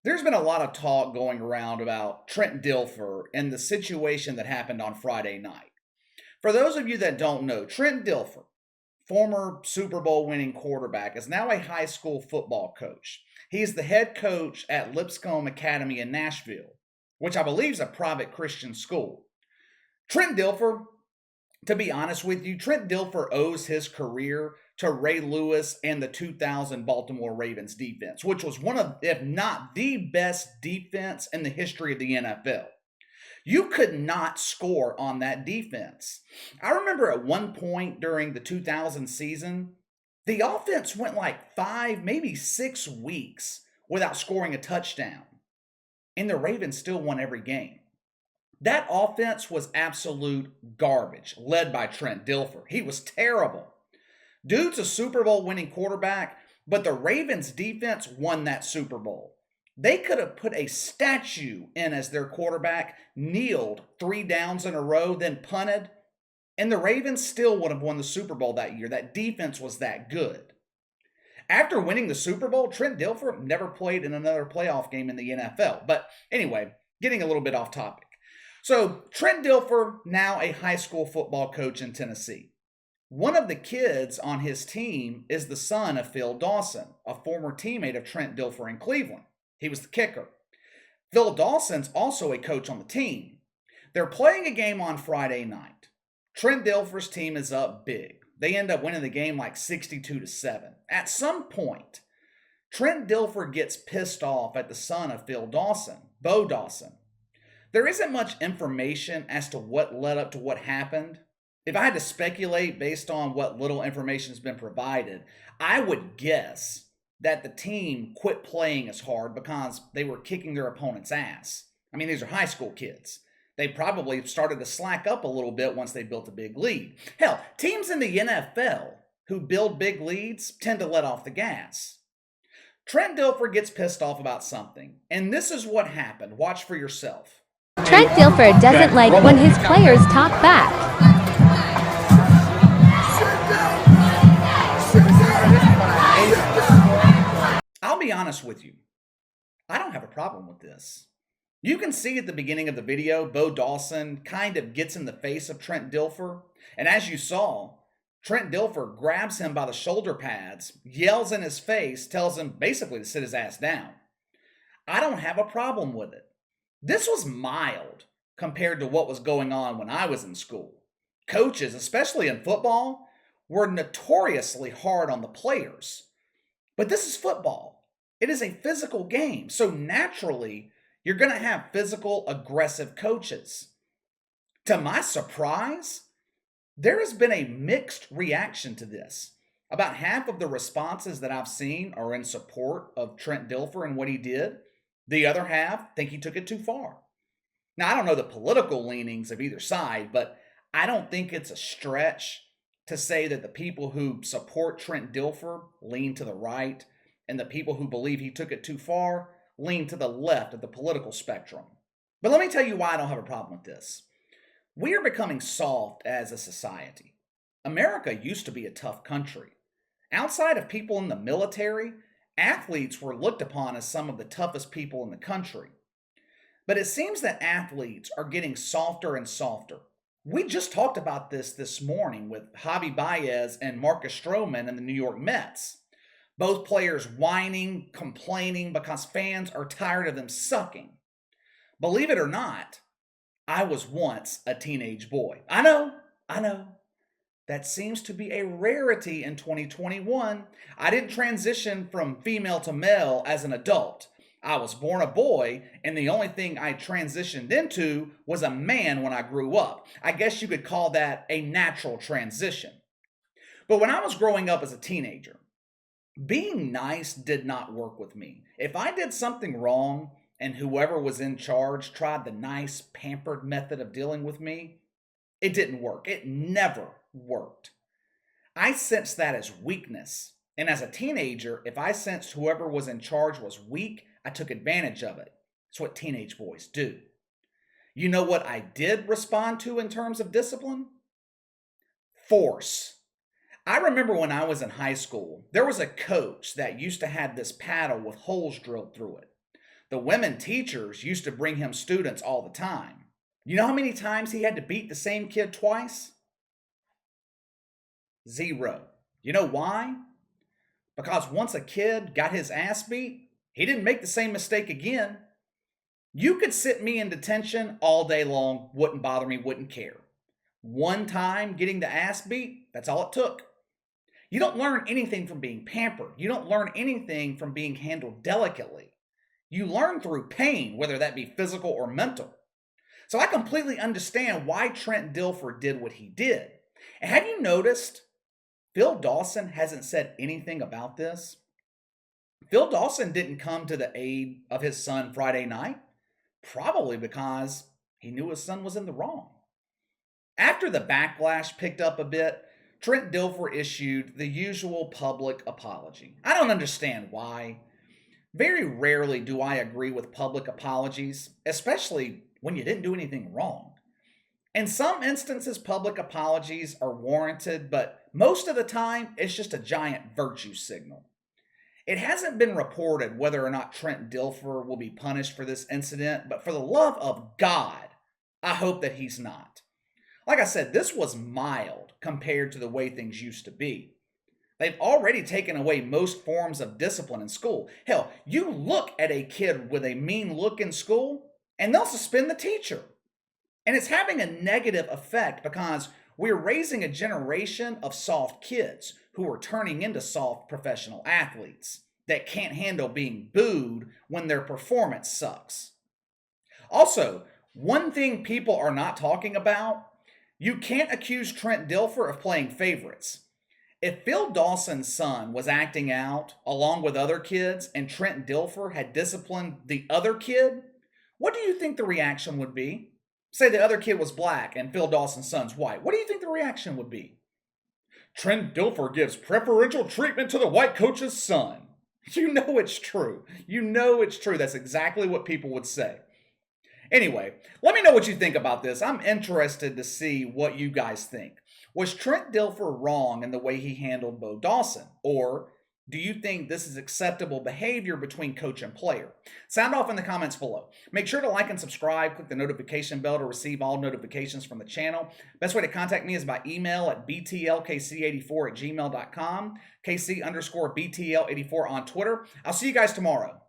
There's been a lot of talk going around about Trent Dilfer and the situation that happened on Friday night. For those of you that don't know, Trent Dilfer, former Super Bowl winning quarterback, is now a high school football coach. He is the head coach at Lipscomb Academy in Nashville, which I believe is a private Christian school. Trent Dilfer, to be honest with you, Trent Dilfer owes his career to Ray Lewis and the 2000 Baltimore Ravens defense, which was one of, if not the best defense in the history of the NFL. You could not score on that defense. I remember at one point during the 2000 season, the offense went like 5, maybe 6 weeks without scoring a touchdown, and the Ravens still won every game. That offense was absolute garbage, led by Trent Dilfer. He was terrible. Dude's a Super Bowl winning quarterback, but the Ravens defense won that Super Bowl. They could have put a statue in as their quarterback, kneeled 3 downs in a row, then punted, and the Ravens still would have won the Super Bowl that year. That defense was that good. After winning the Super Bowl, Trent Dilfer never played in another playoff game in the NFL. But anyway, getting a little bit off topic. So Trent Dilfer, now a high school football coach in Tennessee. One of the kids on his team is the son of Phil Dawson, a former teammate of Trent Dilfer in Cleveland. He was the kicker. Phil Dawson's also a coach on the team. They're playing a game on Friday night. Trent Dilfer's team is up big. They end up winning the game like 62-7. At some point, Trent Dilfer gets pissed off at the son of Phil Dawson, Beau Dawson. There isn't much information as to what led up to what happened. If I had to speculate based on what little information has been provided, I would guess that the team quit playing as hard because they were kicking their opponent's ass. I mean, these are high school kids. They probably started to slack up a little bit once they built a big lead. Hell, teams in the NFL who build big leads tend to let off the gas. Trent Dilfer gets pissed off about something, and this is what happened. Watch for yourself. Trent Dilfer doesn't like when his players talk back. I'll be honest with you. I don't have a problem with this. You can see at the beginning of the video, Beau Dawson kind of gets in the face of Trent Dilfer. And as you saw, Trent Dilfer grabs him by the shoulder pads, yells in his face, tells him basically to sit his ass down. I don't have a problem with it. This was mild compared to what was going on when I was in school. Coaches, especially in football, were notoriously hard on the players. But this is football. It is a physical game. So naturally, you're going to have physical, aggressive coaches. To my surprise, there has been a mixed reaction to this. About half of the responses that I've seen are in support of Trent Dilfer and what he did. The other half think he took it too far. Now, I don't know the political leanings of either side, but I don't think it's a stretch to say that the people who support Trent Dilfer lean to the right, and the people who believe he took it too far lean to the left of the political spectrum. But let me tell you why I don't have a problem with this. We are becoming soft as a society. America used to be a tough country. Outside of people in the military, athletes were looked upon as some of the toughest people in the country. But it seems that athletes are getting softer and softer. We just talked about this morning with Javi Baez and Marcus Stroman and the New York Mets. Both players whining, complaining because fans are tired of them sucking. Believe it or not, I was once a teenage boy. I know. That seems to be a rarity in 2021. I didn't transition from female to male as an adult. I was born a boy, and the only thing I transitioned into was a man when I grew up. I guess you could call that a natural transition. But when I was growing up as a teenager, being nice did not work with me. If I did something wrong and whoever was in charge tried the nice, pampered method of dealing with me, it didn't work. It never worked. I sensed that as weakness. And as a teenager, if I sensed whoever was in charge was weak, I took advantage of it. That's what teenage boys do. You know what I did respond to in terms of discipline? Force. I remember when I was in high school, there was a coach that used to have this paddle with holes drilled through it. The women teachers used to bring him students all the time. You know how many times he had to beat the same kid twice? 0. You know why? Because once a kid got his ass beat, he didn't make the same mistake again. You could sit me in detention all day long, wouldn't bother me, wouldn't care. One time getting the ass beat, that's all it took. You don't learn anything from being pampered. You don't learn anything from being handled delicately. You learn through pain, whether that be physical or mental. So I completely understand why Trent Dilfer did what he did. And have you noticed Phil Dawson hasn't said anything about this? Phil Dawson didn't come to the aid of his son Friday night, probably because he knew his son was in the wrong. After the backlash picked up a bit, Trent Dilfer issued the usual public apology. I don't understand why. Very rarely do I agree with public apologies, especially when you didn't do anything wrong. In some instances, public apologies are warranted, but most of the time, it's just a giant virtue signal. It hasn't been reported whether or not Trent Dilfer will be punished for this incident, but for the love of God, I hope that he's not. Like I said, this was mild compared to the way things used to be. They've already taken away most forms of discipline in school. Hell, you look at a kid with a mean look in school, and they'll suspend the teacher. And it's having a negative effect because we're raising a generation of soft kids who are turning into soft professional athletes that can't handle being booed when their performance sucks. Also, one thing people are not talking about, you can't accuse Trent Dilfer of playing favorites. If Phil Dawson's son was acting out along with other kids and Trent Dilfer had disciplined the other kid, what do you think the reaction would be? Say the other kid was black and Phil Dawson's son's white. What do you think the reaction would be? Trent Dilfer gives preferential treatment to the white coach's son. You know it's true. You know it's true. That's exactly what people would say. Anyway, let me know what you think about this. I'm interested to see what you guys think. Was Trent Dilfer wrong in the way he handled Beau Dawson? Or do you think this is acceptable behavior between coach and player? Sound off in the comments below. Make sure to like and subscribe. Click the notification bell to receive all notifications from the channel. Best way to contact me is by email at btlkc84@gmail.com, KC_BTL84 on Twitter. I'll see you guys tomorrow.